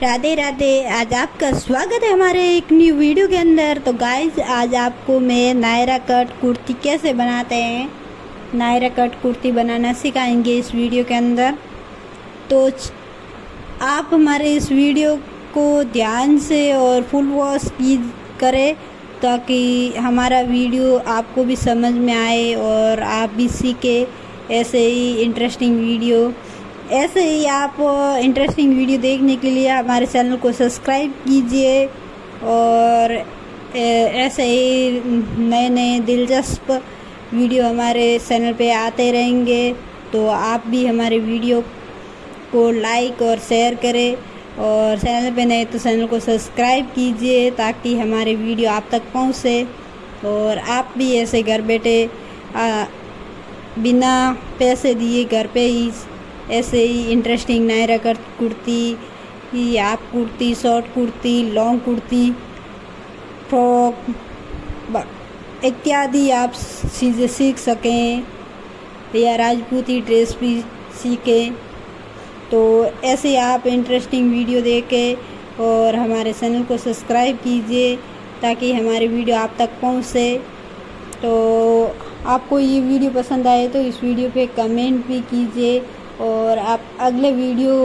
राधे राधे। आज आपका स्वागत है हमारे एक न्यू वीडियो के अंदर। तो गाइज आज आपको मैं नायरा कट कुर्ती कैसे बनाते हैं, नायरा कट कुर्ती बनाना सिखाएंगे इस वीडियो के अंदर। तो आप हमारे इस वीडियो को ध्यान से और फुल वॉच करें ताकि हमारा वीडियो आपको भी समझ में आए और आप भी सीखे ऐसे ही इंटरेस्टिंग वीडियो। ऐसे ही आप इंटरेस्टिंग वीडियो देखने के लिए हमारे चैनल को सब्सक्राइब कीजिए और ऐसे ही नए नए दिलचस्प वीडियो हमारे चैनल पे आते रहेंगे। तो आप भी हमारे वीडियो को लाइक और शेयर करें और चैनल पे नए तो चैनल को सब्सक्राइब कीजिए ताकि हमारे वीडियो आप तक पहुंचे और आप भी ऐसे घर बैठे बिना पैसे दिए घर पे ही ऐसे ही interesting Naira cut kurti, half kurti, short kurti, long kurti, frock इत्यादि आप चीज़ें सीख सकें या राजपूती ड्रेस भी सीखें। तो ऐसे आप इंटरेस्टिंग वीडियो देखें और हमारे चैनल को सब्सक्राइब कीजिए ताकि हमारे वीडियो आप तक पहुंचे। तो आपको ये वीडियो पसंद आए तो इस वीडियो पे कमेंट भी कीजिए और आप अगले वीडियो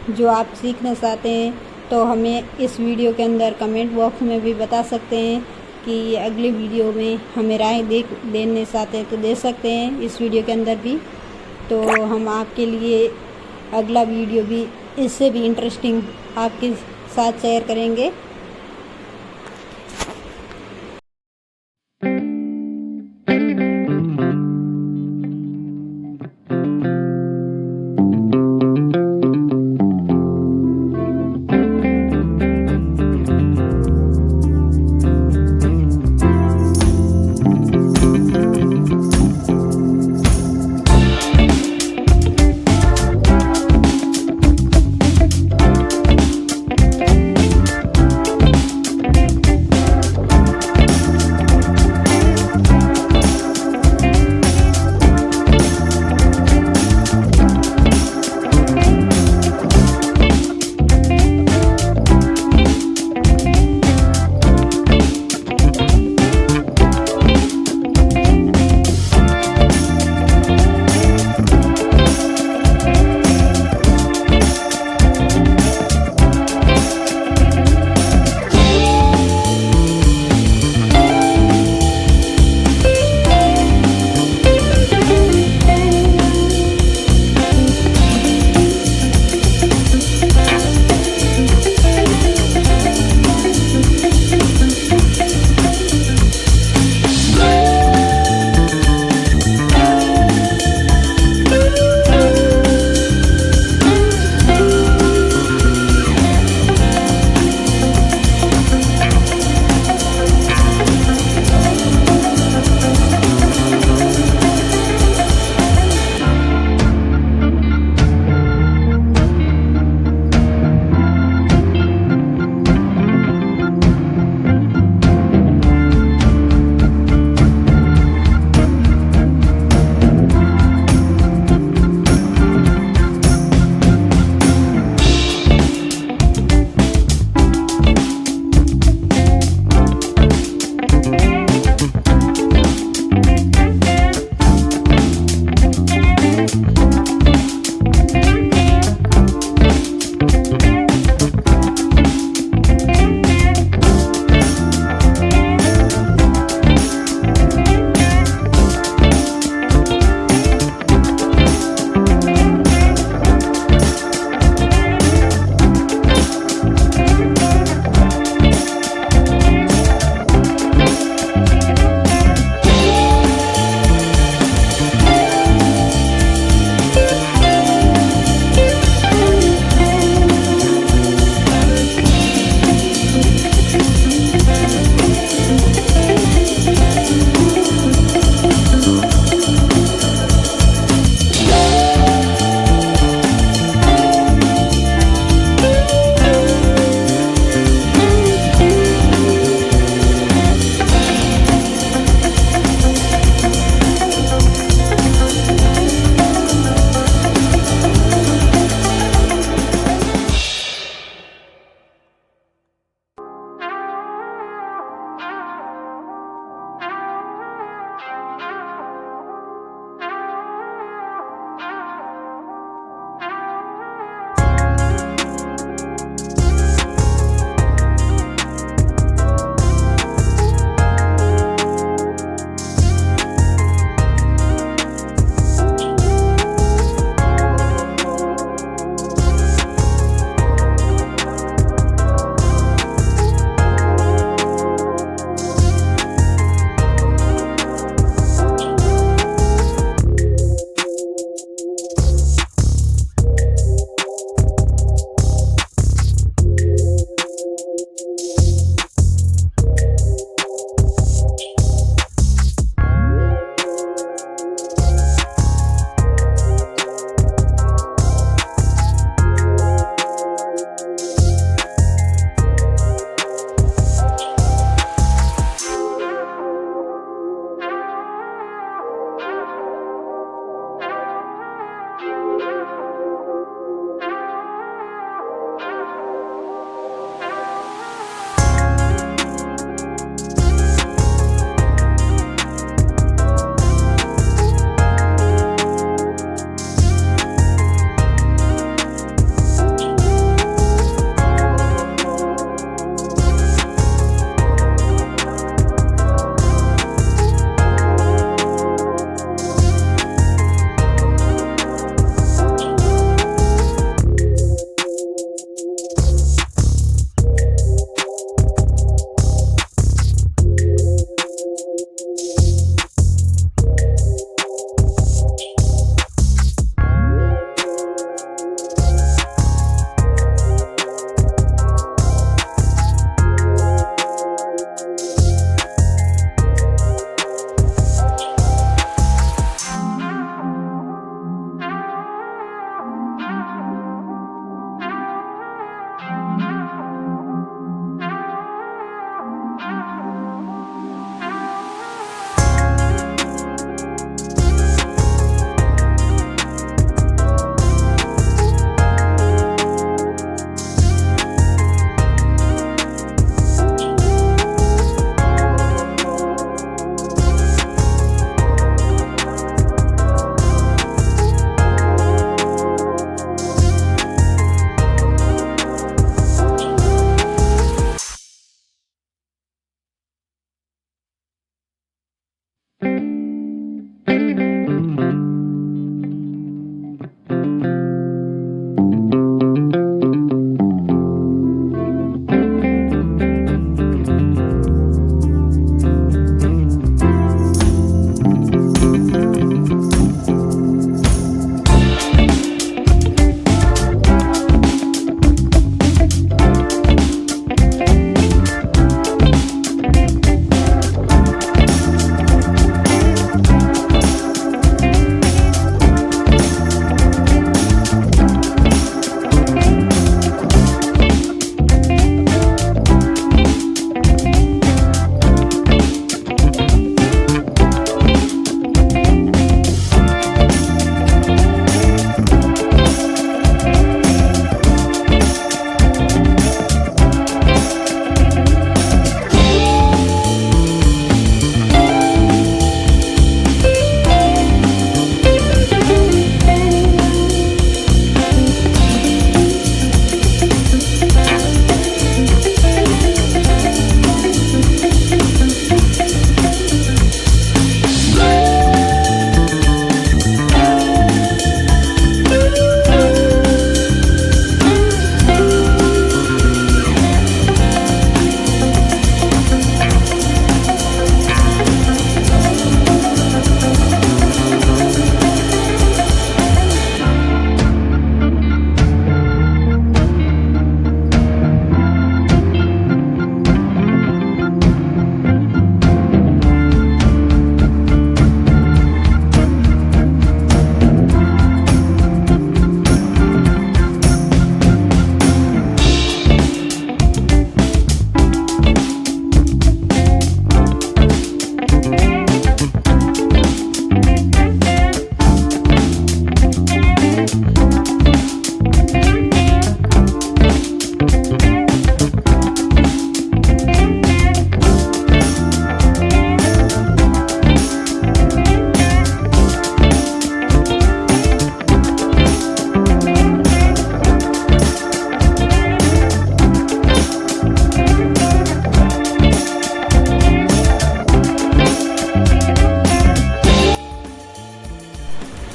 जो आप सीखना चाहते हैं तो हमें इस वीडियो के अंदर कमेंट बॉक्स में भी बता सकते हैं कि अगले वीडियो में हमें राय देने चाहते हैं तो दे सकते हैं इस वीडियो के अंदर भी। तो हम आपके लिए अगला वीडियो भी इससे भी इंटरेस्टिंग आपके साथ शेयर करेंगे।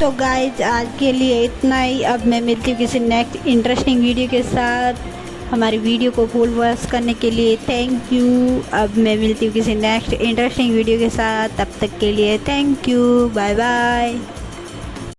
तो गाइज आज के लिए इतना ही। अब मैं मिलती हूँ किसी नेक्स्ट इंटरेस्टिंग वीडियो के साथ। हमारी वीडियो को फुल वॉच करने के लिए थैंक यू। अब मैं मिलती हूँ किसी नेक्स्ट इंटरेस्टिंग वीडियो के साथ। तब तक के लिए थैंक यू, बाय बाय।